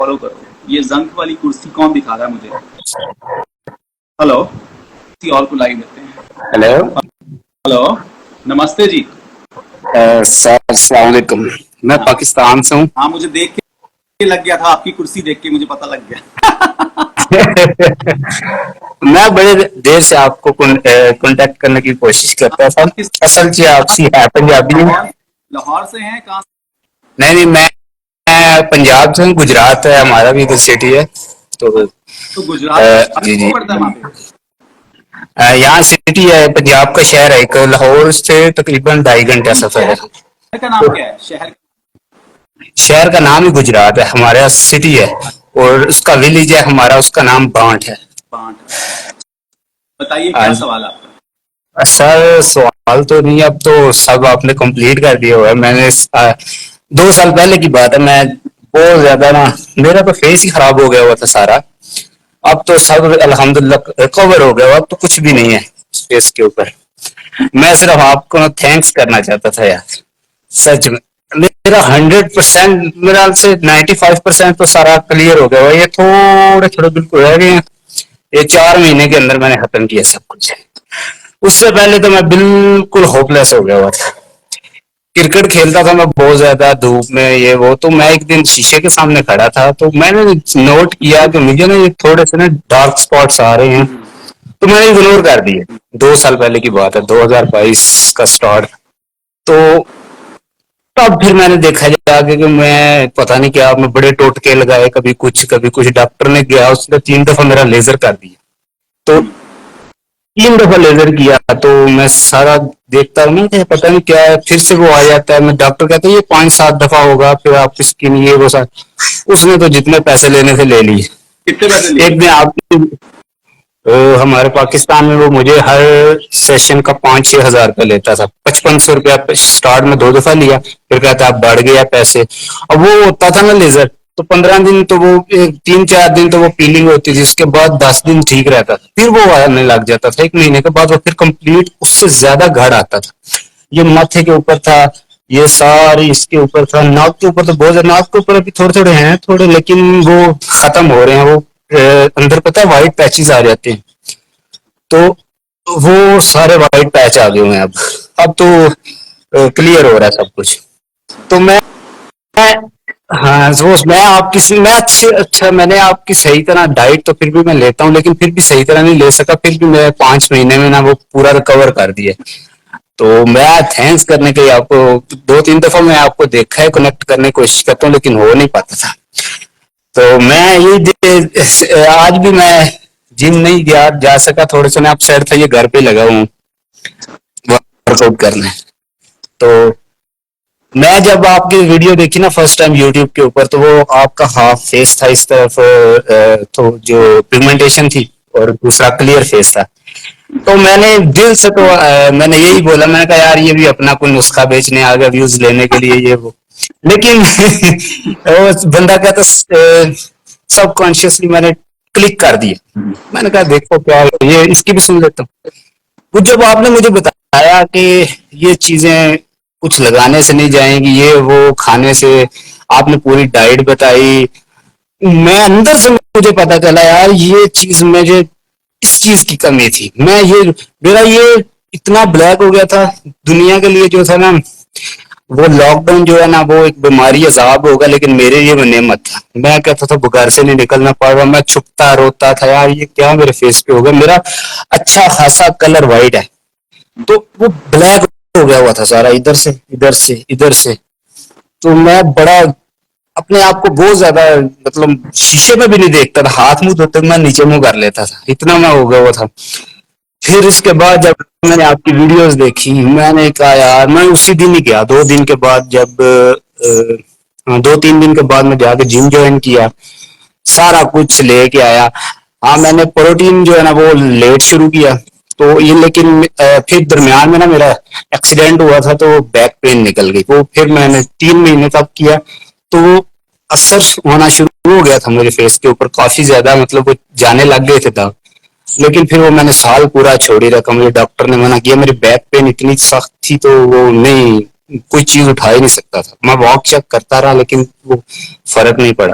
Follow करो। ये junk वाली कुर्सी कौन दिखा रहा है मुझे? हेलो, किसी और को लाइव देते हैं। हेलो। हेलो, नमस्ते जी। सर अस्सलाम वालेकुम। मैं हाँ पाकिस्तान से हूँ। हाँ, मुझे देख के लग गया था, आपकी कुर्सी देख के मुझे पता लग गया। मैं बड़े देर से आपको कांटेक्ट करने की कोशिश करता था। किस असल में आपसी है पंजाबी हूँ। लाहौर? लाहौर से हैं? कहाँ? नहीं नहीं, मैं पंजाब से हूँ। गुजरात है हमारा भी, इधर सिटी है। तो तो गुजरात जी कौन जी, पड़ता है वहाँ पे? यहाँ सिटी है, पंजाब का शहर है एक। लाहौर से तकरीबन 2.5 घंटे सफर है। शहर का नाम तो क्या है? शहर शहर का नाम ही गुजरात है, हमारे यहाँ सिटी है। और उसका विलेज है हमारा, उसका नाम बांट है। बांट। बताइए, हाँ क्या जी। सवाल आपका? सर सवाल तो नहीं, अब तो सब आपने कंप्लीट कर दिया हुआ है। मैंने 2 साल पहले की बात है, मैं बहुत ज्यादा ना, मेरा तो फेस ही खराब हो गया हुआ था सारा। अब तो सब अल्हम्दुलिल्लाह रिकवर हो गया, अब तो कुछ भी नहीं है फेस के ऊपर। मैं सिर्फ आपको ना थैंक्स करना चाहता था यार, सच में। मेरा 100%, मेरा से 95% तो सारा क्लियर हो गया हुआ, ये थोड़े थोड़े बिल्कुल रह गए हैं। ये 4 महीने के अंदर मैंने खत्म किया सब कुछ। उससे पहले तो मैं बिल्कुल होपलेस हो गया हुआ था। क्रिकेट खेलता था मैं बहुत ज्यादा धूप में, ये वो। तो मैं एक दिन शीशे के सामने खड़ा था, तो मैंने नोट किया कि मुझे ना ये थोड़े से ना डार्क स्पॉट्स आ रहे हैं। तो मैंने इग्नोर कर दिए। 2 साल पहले की बात है, 2022 का स्टार्ट। तो तब फिर मैंने देखा जाके कि मैं पता नहीं क्या, मैं बड़े टोटके लगाए, कभी कुछ डॉक्टर ने गया, उसने 3 दफा मेरा लेजर कर दिया। तो 3 दफा लेजर किया, तो मैं सारा देखता हूँ ना कि पता नहीं क्या है, फिर से वो आ जाता है। मैं डॉक्टर कहते हैं ये 5-7 दफा होगा, फिर आपकी स्किन ये वो सारा। उसने तो जितने पैसे लेने थे ले लिए। कितने पैसे लिए? एक दिन आपकी हमारे पाकिस्तान में वो मुझे हर सेशन का 5-6 हज़ार रुपया लेता था। 5500 रुपया स्टार्ट में 2 दफा लिया, फिर कहता अब बढ़ गया पैसे। अब वो होता था ना लेजर, तो 15 दिन तो वो 3-4 दिन तो वो पीलिंग होती थी, उसके बाद 10 दिन ठीक रहता था, फिर वो आने लग जाता था। 1 महीने के बाद वो फिर कंप्लीट उससे ज्यादा घड़ आता था। ये माथे के ऊपर था, ये सारी इसके ऊपर था, नाक के ऊपर तो बहुत ज्यादा। नाक के ऊपर अभी थोड़े थोड़े हैं थोड़े, लेकिन वो खत्म हो रहे हैं। वो अंदर पता है व्हाइट पैचेस आ जाते हैं, तो वो सारे व्हाइट पैच आ गए हुए हैं अब तो क्लियर हो रहा है सब कुछ। तो मैं, हाँ तो मैं आपकी, मैं अच्छे अच्छा मैंने आपकी सही तरह डाइट तो फिर भी मैं लेता हूँ, लेकिन फिर भी सही तरह नहीं ले सका। फिर भी मैं 5 महीने में ना वो पूरा रिकवर कर दिया। तो मैं थैंक्स करने के लिए आपको 2-3 दफा मैं आपको देखा है, कनेक्ट करने की कोशिश करता हूँ, लेकिन हो नहीं पाता था। तो मैं ये आज भी मैं जिम नहीं गया जा सका, थोड़े से मैं आप सेट था, ये घर पे लगा हूँ वर्कआउट करने। तो मैं जब आपकी वीडियो देखी ना फर्स्ट टाइम यूट्यूब के ऊपर, तो वो आपका हाफ फेस था इस तरफ, तो जो पिगमेंटेशन थी, और दूसरा क्लियर फेस था। तो मैंने दिल से तो मैंने यही बोला, मैंने कहा यार ये भी अपना कोई नुस्खा बेचने आ गया व्यूज लेने के लिए ये वो। लेकिन वो बंदा कहता, सबकॉन्शियसली मैंने क्लिक कर दिया। मैंने कहा देखो क्या है, ये इसकी भी सुन लेता हूँ। कुछ जब आपने मुझे बताया कि ये चीजें कुछ लगाने से नहीं जाएंगी, ये वो खाने से, आपने पूरी डाइट बताई, मैं अंदर से मुझे पता चला यार ये चीज मुझे, इस चीज की कमी थी। मैं ये, मेरा ये इतना ब्लैक हो गया था दुनिया के लिए जो था ना। वो लॉकडाउन जो है ना, वो एक बीमारी अजाब होगा, लेकिन मेरे लिए वो नेमत था। मैं कहता था घर से नहीं निकलना पड़ रहा, मैं छुपता रोता था यार ये क्या मेरे फेस पे हो गया। मेरा अच्छा खासा कलर वाइट है, तो वो ब्लैक हो गया हुआ था सारा, इधर से इधर से इधर से। तो मैं बड़ा अपने आप को बहुत ज्यादा, मतलब शीशे में भी नहीं देखता था, हाथ मुंह धोते मैं नीचे मुंह कर लेता था, इतना मैं हो गया हुआ था। फिर उसके बाद जब मैंने आपकी वीडियोस देखी, मैंने कहा यार, मैं उसी दिन ही गया, 2 दिन के बाद, जब 2-3 दिन के बाद मैं जाके जिम ज्वाइन किया, सारा कुछ लेके आया। हाँ मैंने प्रोटीन जो है ना वो लेट शुरू किया, तो ये लेकिन फिर दरमियान में ना मेरा एक्सीडेंट हुआ था, तो बैक पेन निकल गई। वो फिर मैंने 3 महीने तक किया, तो वो असर होना शुरू हो गया था मेरे फेस के ऊपर काफी ज्यादा, मतलब वो जाने लग गए थे दाग। लेकिन फिर वो मैंने साल पूरा छोड़ ही रखा, मुझे डॉक्टर ने मना किया, मेरी बैक पेन इतनी सख्त थी, तो वो नहीं, कोई चीज उठा ही नहीं सकता था। मैं वॉक चेक करता रहा, लेकिन वो फर्क नहीं पड़ा।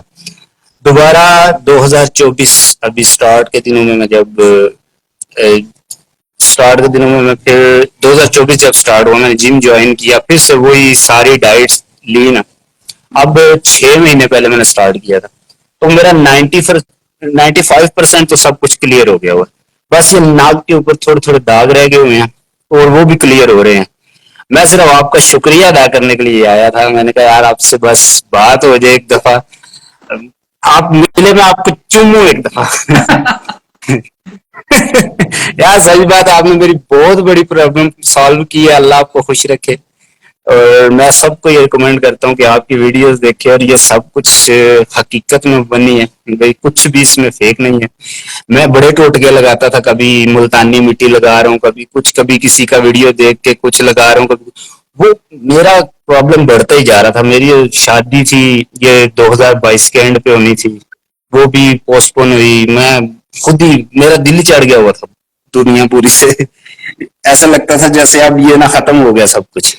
दोबारा 2024 अभी स्टार्ट के दिनों में मैं जब स्टार्ट के दिनों में मैं फिर 2024 जब स्टार्ट हुआ मैंने जिम ज्वाइन किया, फिर से वही सारी डाइट्स ली ना। अब 6 महीने पहले मैंने स्टार्ट किया था, तो मेरा 95% तो सब कुछ क्लियर हो गया हुआ। बस ये नाक के ऊपर थोड़े थोड़े दाग रह गए हुए हैं और वो भी क्लियर हो रहे हैं। मैं सिर्फ आपका शुक्रिया अदा करने के लिए आया था। मैंने कहा यार आपसे बस बात हो जाए एक दफा, आप मिले, मैं आपको चूमू एक दफा। यार सही बात है, आपने मेरी बहुत बड़ी प्रॉब्लम सॉल्व की है, अल्लाह आपको खुश रखे। और मैं सबको ये रिकमेंड करता हूँ कि आपकी वीडियोस देखें, और ये सब कुछ हकीकत में बनी है भाई, कुछ भी इसमें फेक नहीं है। मैं बड़े टोटके लगाता था, कभी मुल्तानी मिट्टी लगा रहा हूँ, कभी कुछ, कभी किसी का वीडियो देख के कुछ लगा रहा हूँ, कभी वो मेरा प्रॉब्लम बढ़ता ही जा रहा था। मेरी शादी थी ये 2022 के एंड पे होनी थी, वो भी पोस्टपोन हुई। मैं खुद ही, मेरा दिल चढ़ गया हुआ था दुनिया पूरी से। ऐसा लगता था जैसे अब ये ना खत्म हो गया सब कुछ।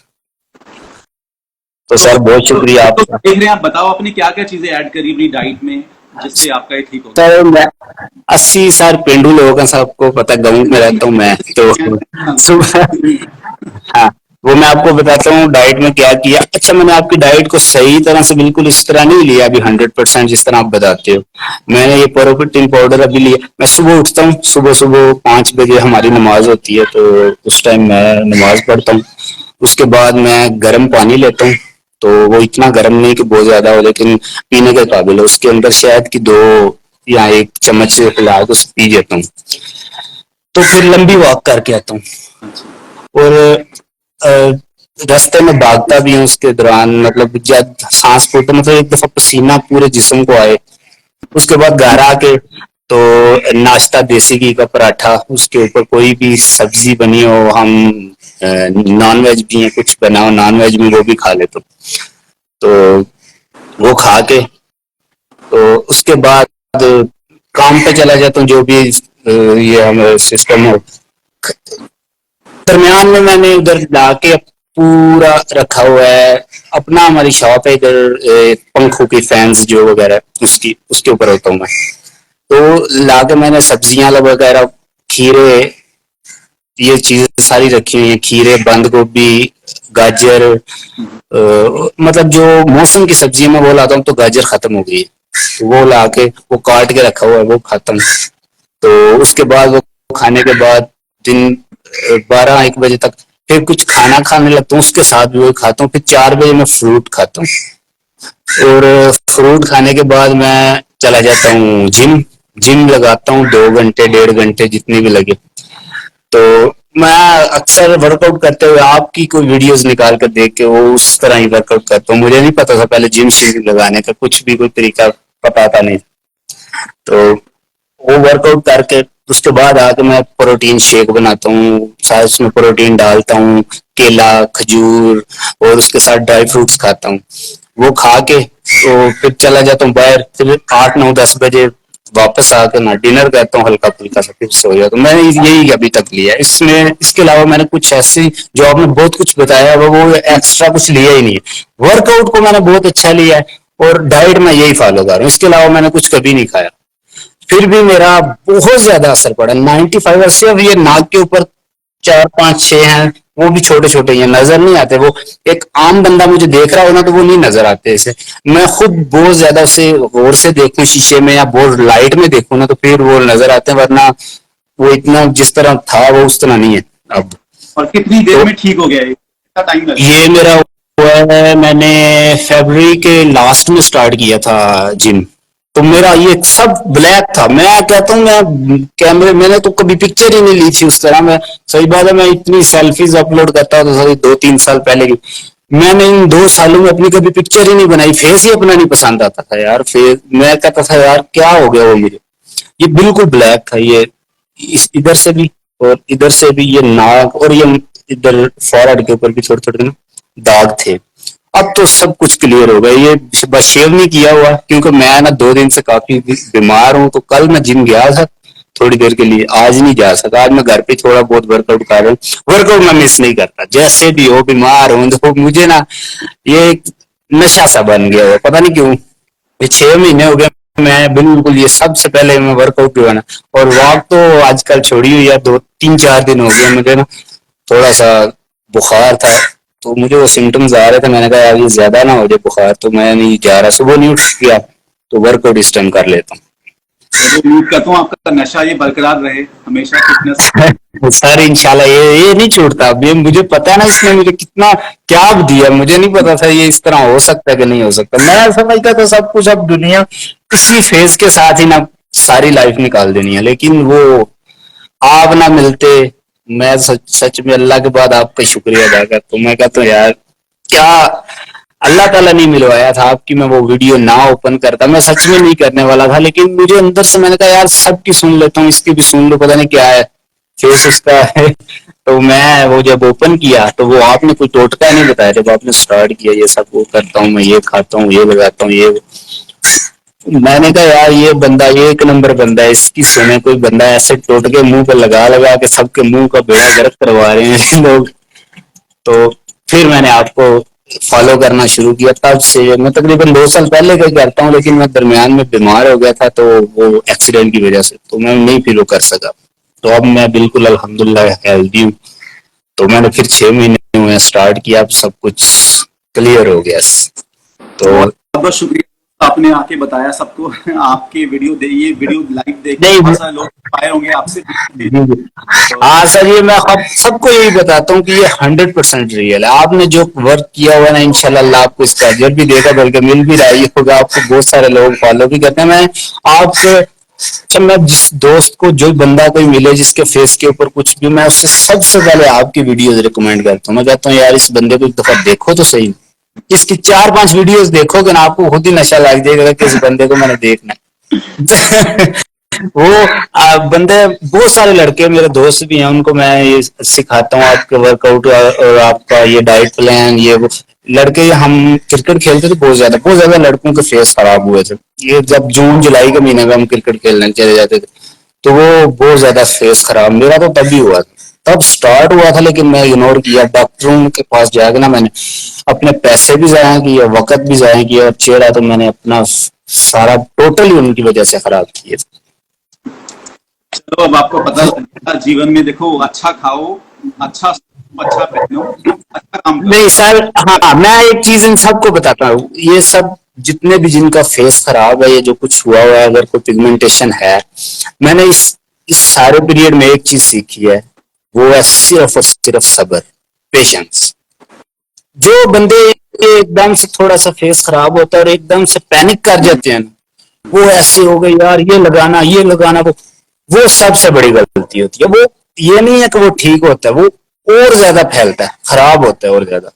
तो सर बहुत शुक्रिया तो आपका। देख रहे हैं आप, बताओ आपने क्या क्या चीजें ऐड करी अपनी डाइट में जिससे आपका ये ठीक हो गया। सर मैं 80 साल पेंडू लोगों का सबको पता, गाँव में रहता हूँ मैं तो सुबह, हाँ वो मैं आपको बताता हूँ डाइट में क्या किया। अच्छा, मैंने आपकी डाइट को सही तरह से बिल्कुल इस तरह नहीं लिया अभी 100% जिस तरह आप बताते हो। मैंने ये प्रोटीन पाउडर अभी लिया। मैं सुबह उठता हूँ, सुबह सुबह 5 बजे हमारी नमाज होती है, तो उस टाइम मैं नमाज पढ़ता हूँ। उसके बाद मैं गर्म पानी लेता हूँ, तो वो इतना गर्म नहीं कि बहुत ज्यादा हो, लेकिन पीने के काबिल है। उसके अंदर शहद की 2 या 1 चम्मच हिला के उसे पी जाता हूँ। तो फिर लंबी वॉक करके आता हूँ, और रास्ते में भागता भी हूँ उसके दौरान, मतलब जब सांस फूटे, मतलब एक दफा पसीना पूरे जिस्म को आए। उसके बाद घर आके तो नाश्ता देसी घी का पराठा, उसके ऊपर कोई भी सब्जी बनी हो, हम नॉन वेज भी है कुछ बना हो नॉन वेज में, वो भी खा लेते। तो वो खा के तो उसके बाद काम पे चला जाता हूँ, जो भी ये हमारा सिस्टम हो। दरमियान में मैंने उधर लाके पूरा रखा हुआ है अपना, हमारी शॉप है इधर, पंखों की फैंस जो वगैरह, उसकी उसके ऊपर होता हूँ मैं। तो लाके मैंने सब्जियां वगैरह, खीरे, ये चीजें सारी रखी हुई है, खीरे, बंद गोभी, गाजर, मतलब जो मौसम की सब्जी में वो लाता हूँ। तो गाजर खत्म हो गई है, तो वो लाके वो काट के रखा हुआ है, वो खत्म। तो उसके बाद वो खाने के बाद दिन 12-1 बजे तक फिर कुछ खाना खाने लगता हूँ, उसके साथ भी वही खाता हूँ। फिर 4 बजे मैं फ्रूट खाता हूँ, और फ्रूट खाने के बाद मैं चला जाता हूँ जिम। जिम लगाता हूँ 2 घंटे 1.5 घंटे जितनी भी लगे। तो मैं अक्सर वर्कआउट करते हुए आपकी कोई वीडियोस निकाल कर देख के वो उस तरह ही वर्कआउट करता हूँ। मुझे नहीं पता था पहले जिम शिम लगाने का, कुछ भी कोई तरीका पता था नहीं। तो वो वर्कआउट करके उसके बाद आके मैं प्रोटीन शेक बनाता हूँ, साथ उसमें प्रोटीन डालता हूँ, केला, खजूर, और उसके साथ ड्राई फ्रूट्स खाता हूँ। वो खा के तो फिर चला जाता हूँ बाहर, फिर 8-9-10 बजे वापस आके ना डिनर करता हूँ हल्का फुल्का सा, फिर सो जाता हूँ। मैंने यही अभी तक लिया है। इसमें इसके अलावा मैंने कुछ ऐसी, जो आपने बहुत कुछ बताया वो एक्स्ट्रा कुछ लिया ही नहीं है। वर्कआउट को मैंने बहुत अच्छा लिया है, और डाइट में यही फॉलो कर रहा हूँ। इसके अलावा मैंने कुछ कभी नहीं खाया, फिर भी मेरा बहुत ज्यादा असर पड़ा। 95, सिर्फ ये नाक के ऊपर 4-5-6 हैं, वो भी छोटे छोटे हैं, नजर नहीं आते। वो एक आम बंदा मुझे देख रहा हो ना, तो वो नहीं नजर आते ऐसे। मैं खुद बहुत ज्यादा उसे गौर से देखूं शीशे में, या बहुत लाइट में देखूं ना, तो फिर वो नजर आते हैं, वरना वो इतना जिस तरह था वो उस तरह नहीं है अब। और कितनी देर तो में ठीक हो गया है, कितना टाइम लगा। ये मेरा हुआ है, मैंने फरवरी के लास्ट में स्टार्ट किया था जिम। तो मेरा ये सब ब्लैक था। मैं कहता हूँ, मैं कैमरे, मैंने तो कभी पिक्चर ही नहीं ली थी उस तरह। मैं सही बात है, मैं इतनी सेल्फीज अपलोड करता था तो 2-3 साल पहले की। मैंने इन 2 सालों में अपनी कभी पिक्चर ही नहीं बनाई, फेस ही अपना नहीं पसंद आता था यार। फेस मैं कहता था यार क्या हो गया वो मुझे। ये बिल्कुल ब्लैक था, ये इस इधर से भी और इधर से भी, ये नाक और ये इधर फॉरहेड के ऊपर भी थोड़े थोड़े ना दाग थे। अब तो सब कुछ क्लियर हो गया। ये बस शेव नहीं किया हुआ, क्योंकि मैं ना 2 दिन से काफी बीमार हूँ। तो कल मैं जिम गया था थोड़ी देर के लिए, आज नहीं जा सका। आज मैं घर पे थोड़ा बहुत वर्कआउट कर रहा हूँ। वर्कआउट मैं मिस नहीं करता, जैसे भी हो, बीमार हूँ तो मुझे ना ये एक नशा सा बन गया है, पता नहीं क्यों। ये 6 महीने हो गए मैं बिल्कुल ये सबसे पहले मैं वर्कआउट किया ना। और वॉक तो आजकल छोड़ी हुई है, 2 3 4 दिन हो गए मुझे ना, थोड़ा सा बुखार था, तो मुझे वो सिम्टम्स आ रहे थे। मैंने कहा यार ये ज्यादा ना हो जाए बुखार, तो मैं नहीं जा रहा, सुबह नहीं उठ गया, तो वर्कआउट इस टाइम कर लेता हूँ। चलिए, उम्मीद करता हूँ आपका नशा ये बरकरार रहे हमेशा, फिटनेस। सर इंशाल्लाह ये नहीं छूटता। अब ये मुझे पता है ना, इसने मुझे कितना क्या दिया, मुझे नहीं पता था ये इस तरह हो सकता है कि नहीं हो सकता। मैं समझता था सब कुछ अब दुनिया किसी फेज के साथ ही ना सारी लाइफ निकाल देनी है, लेकिन वो आप ना मिलते। मैं सच सच में अल्लाह के बाद आपका शुक्रिया अदा करता हूँ। मैं कहता हूँ यार क्या अल्लाह ताला नहीं मिलवाया था आपकी, मैं वो वीडियो ना ओपन करता, मैं सच में नहीं करने वाला था, लेकिन मुझे अंदर से मैंने कहा यार सबकी सुन लेता हूँ, इसकी भी सुन लो, पता नहीं क्या है फेस उसका है। तो मैं वो जब ओपन किया तो वो आपने कोई टोटका नहीं बताया, जब आपने स्टार्ट किया ये सब वो करता हूँ मैं, ये खाता हूँ, ये लगाता हूँ, ये मैंने कहा यार ये बंदा ये एक नंबर बंदा है, इसकी सुने कोई बंदा ऐसे टोटके मुंह पे लगा लगा के सबके मुंह का बेड़ा गर्क करवा रहे हैं लोग। तो फिर मैंने आपको फॉलो करना शुरू किया, तब से मैं तकरीबन 2 साल पहले का करता हूँ, लेकिन मैं दरमियान में बीमार हो गया था, तो वो एक्सीडेंट की वजह से तो मैं नहीं फिर कर सका। तो अब मैं बिल्कुल अल्हम्दुलिल्लाह हेल्दी हूँ। तो मैंने फिर 6 महीने हुए स्टार्ट किया, अब सब कुछ क्लियर हो गया। तो बहुत बहुत शुक्रिया, आपने आके बताया सबको। आपके ये वीडियो लाइव देख के नहीं बहुत सारे लोग आए होंगे आपसे। जी जी। तो हाँ सर, ये मैं सबको यही बताता हूँ कि ये 100% रियल है। आपने जो वर्क किया हुआ ना, इंशाल्लाह अल्लाह आपको इसका अजर भी देगा, बल्कि मिल भी रहा ही होगा आपको। बहुत सारे लोग फॉलो भी करते हैं। मैं आपसे अच्छा, मैं जिस दोस्त को जो बंदा कोई मिले जिसके फेस के ऊपर कुछ भी, मैं उससे सबसे पहले आपकी वीडियोस रिकमेंड करता हूँ। मैं कहता हूँ यार इस बंदे को एक दफा देखो तो सही, इसकी 4 5 वीडियोस देखोगे ना, आपको खुद ही नशा लग जाएगा कि इस बंदे को मैंने देखना है। वो बंदे बहुत सारे लड़के मेरे दोस्त भी हैं, उनको मैं ये सिखाता हूँ आपके वर्कआउट और आपका ये डाइट प्लान, ये वो लड़के हम क्रिकेट खेलते थे बहुत ज्यादा लड़कों के फेस खराब हुए थे। ये जब जून जुलाई के महीने में हम क्रिकेट खेलने चले जाते थे, तो वो बहुत ज्यादा फेस खराब, मेरा तो तभी हुआ था, तब स्टार्ट हुआ था, लेकिन मैं इग्नोर किया। डॉक्टरों के पास जाकर ना मैंने अपने पैसे भी जाया किए, वक्त भी जाया किया, और चेहरा तो मैंने अपना सारा टोटली उनकी वजह से खराब किए। चलो, अब आपको पता लग गया जीवन में, देखो अच्छा खाओ, अच्छा अच्छा पहनो, अच्छा काम करो। नहीं सर, हाँ मैं एक चीज इन सबको बताता हूँ, ये सब जितने भी जिनका फेस खराब है, ये जो कुछ हुआ है, अगर कोई पिगमेंटेशन है, मैंने इस सारे पीरियड में एक चीज सीखी है, वो है सिर्फ और सिर्फ सब्र, पेशेंस। जो बंदे एकदम से थोड़ा सा फेस खराब होता है और एकदम से पैनिक कर जाते हैं ना, वो ऐसे हो गए यार ये लगाना वो सबसे बड़ी गलती होती है। वो ये नहीं है कि वो ठीक होता है, वो और ज्यादा फैलता है, खराब होता है और ज्यादा।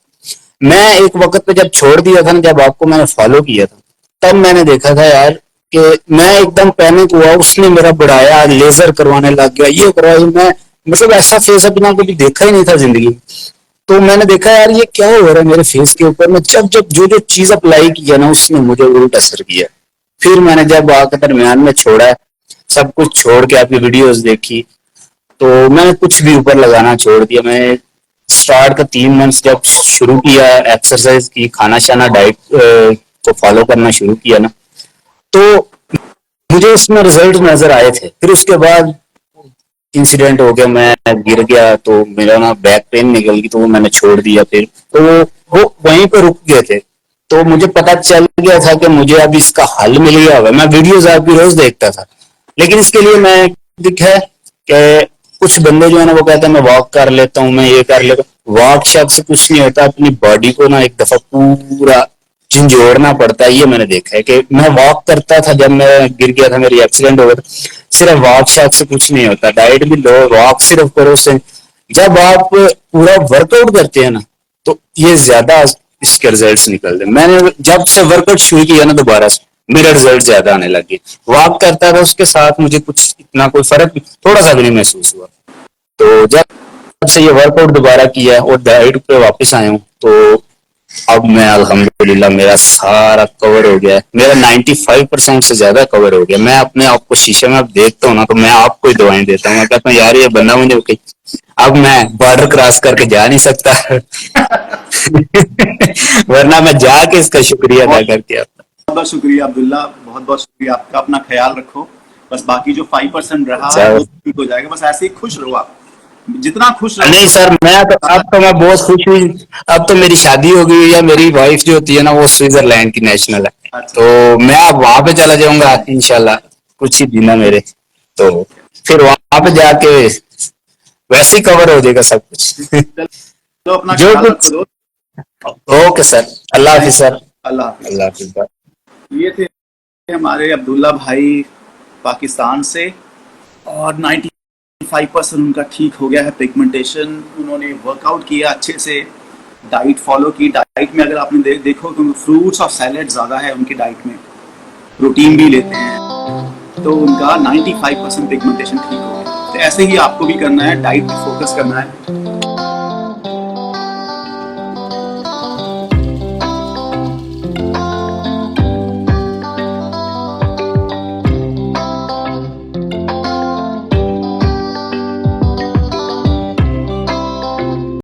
मैं एक वक्त पे जब छोड़ दिया था ना, जब आपको मैंने फॉलो किया था, तब मैंने देखा था यार कि मैं एकदम पैनिक हुआ, उसने मेरा बढ़ाया, लेजर करवाने लग गया, ये करवाया। मैं मतलब ऐसा फेस अभी ना कभी देखा ही नहीं था जिंदगी। तो मैंने देखा यार ये क्या हो रहा है मेरे फेस के ऊपर में, जब जब जो जो चीज अप्लाई किया ना, उसने मुझे उल्टा असर किया। फिर मैंने जब आकर दरमियान में छोड़ा, सब कुछ छोड़ के आपकी वीडियोस देखी, तो मैंने कुछ भी ऊपर लगाना छोड़ दिया। मैं स्टार्ट का 3 मंथ जब शुरू किया, एक्सरसाइज की, खाना शाना डाइट को फॉलो करना शुरू किया ना, तो मुझे उसमें रिजल्ट नजर आए थे। फिर उसके बाद इंसिडेंट हो गया, मैं गिर गया, तो मेरा ना बैक पेन निकल गई, तो वो मैंने छोड़ दिया। फिर तो वो वहीं पे रुक गए थे। तो मुझे पता चल गया था कि मुझे अब इसका हल मिल गया होगा। मैं वीडियोस आपकी रोज देखता था, लेकिन इसके लिए मैं दिखा है कि कुछ बंदे जो है ना, वो कहते हैं मैं वॉक कर लेता हूँ, मैं ये कर लेता हूँ। वॉक शॉक से कुछ नहीं होता, अपनी बॉडी को ना एक दफा पूरा झंझोड़ना पड़ता है। ये मैंने देखा है कि मैं वॉक करता था, जब मैं गिर गया था, मेरी एक्सीडेंट हो गया था, सिर्फ वॉक शॉक से कुछ नहीं होता, डाइट भी लो, वॉक सिर्फ करो से। जब आप पूरा वर्कआउट करते हैं ना, तो ये ज्यादा इसके रिजल्ट्स निकलते हैं। मैंने जब से वर्कआउट शुरू किया ना दोबारा से, मेरे रिजल्ट ज्यादा आने लगे। वॉक करता था, उसके साथ मुझे कुछ इतना कोई फर्क थोड़ा सा भी नहीं महसूस हुआ। तो जब से ये वर्कआउट दोबारा किया और डाइट पे वापस आया हूँ, तो अब मैं अल्हम्दुलिल्लाह मेरा सारा कवर हो गया है। मेरा 95% से ज्यादा कवर हो गया। मैं अपने आप को शीशे में अब देखता हूँ ना, तो मैं आपको ही दुआएं देता हूँ। मैं कहता हूँ यार ये बंदा मुझे अब मैं बॉर्डर क्रॉस करके जा नहीं सकता। वरना मैं जाके इसका शुक्रिया अदा बहुत करके आता। बहुत शुक्रिया अब्दुल्ला, बहुत बहुत शुक्रिया आपका। अपना ख्याल रखो, बस बाकी जो 5% रहा है सर वो ठीक हो जाएगा। बस ऐसे ही खुश रहो आप, जितना खुश नहीं रहोगे सर, मैं तो अब तो मैं बहुत खुश हुई। अब तो मेरी शादी हो गई है, मेरी वाइफ जो होती है ना वो स्विट्जरलैंड की नेशनल है, अच्छा। तो मैं अब वहां पे चला जाऊंगा इंशाल्लाह कुछ ही दिन है मेरे, तो फिर वहां पे जाके वैसे ही कवर हो जाएगा सब कुछ। चलो अपना जो ख्याल रखो कुछ। दोस्त। ओके सर, अल्लाह थैंक हाफिज सर। अल्लाह हाफिज। अल्लाह हाफिज। ये थे हमारे अब्दुल्ला भाई पाकिस्तान से, और 95% उनका ठीक हो गया है पिगमेंटेशन। उन्होंने वर्कआउट किया अच्छे से, डाइट फॉलो की। डाइट में अगर आपने देखो तो फ्रूट्स और सैलेड ज़्यादा है उनकी डाइट में, प्रोटीन भी लेते हैं, तो उनका 95% पिगमेंटेशन ठीक हो गया। तो ऐसे ही आपको भी करना है, डाइट पे फोकस करना है,